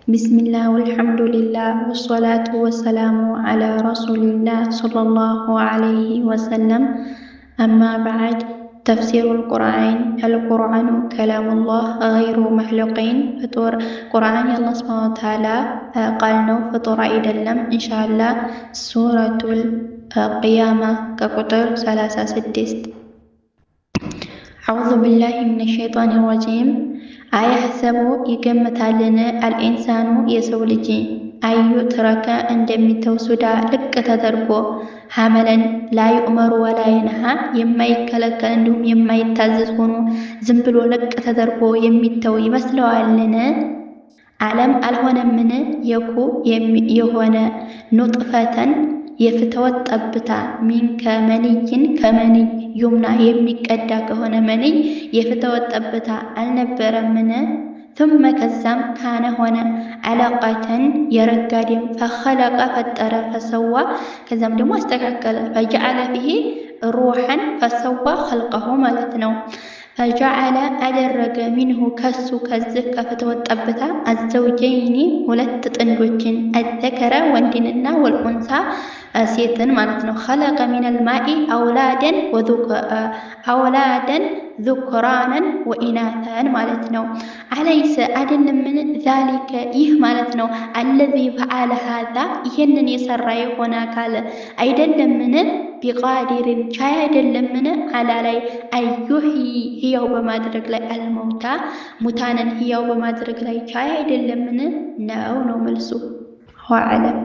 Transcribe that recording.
بسم الله والحمد لله والصلاة والسلام على رسول الله صلى الله عليه وسلم. أما بعد، تفسير القرآن كلام الله غير مخلوقين. فطور قرآن الله سبحانه وتعالى قالنا فطور إدلم إن شاء الله سورة القيامة كقطر 36. أعوذ بالله من الشيطان الرجيم. أيحسب يገምታልን አልኢንሳኑ የሰው ልጅ አዩ ትረከ እንደሚተው ሱዳ ልቅ ተደርጎ ሐመለን ላይ ዑመሩ ወላይነሃ የማይከለከል እንዲሁም የማይታዘዝ ሆኖ ዝም ብሎ ልቅ ተደርጎ የሚተው ይመስለዋልን? ዓለም አልሆነምን? የኩ የሆነ ኑጥፈተን የፍትወት ጠብታ ሚንከ መንይን ከመንይ ዩምና የሚቀዳ ከሆነ መንይ የፍትወት ጠብታ አልነበረምን? ثم ከዛም ካነ ሆነ አለቀተን የረጋ ደም ፈኸለቀ ፈጠረ ፈሰዋ ከዛም ደግሞ አስተካከለ ፈጀዐለ ፊሂ ሩሐን ፈሰዋ ኸልቀሁ ማለት ነው። ፈጀዐለ አደረገ ሚንሁ ከሱ ከዚህ ከፍትወት ጠብታ አዘውጀይኒ ሁለት ጥንዶችን አዘከረ ወንድንና ወልኡንሳ ሴትን ማለት ነው። ኸለቀ ሚነል ማኢ አውላደን ዙክራነን ወኢናተን ማለት ነው። አለይሰ አይደለምን? ዛሊከ ይህ ማለት ነው። አለዚ ፈዓለ ሃዛ ይህንን የሰራ የሆነ አካል አይደለምን? ቢቃዲርን ቻይ አይደለምን? አላ ላይ አዩሂ ህያው በማድረግ ላይ አልመውታ ሙታንን ህያው በማድረግ ላይ ቻይ አይደለምን? ነው መልሱ። ወአለም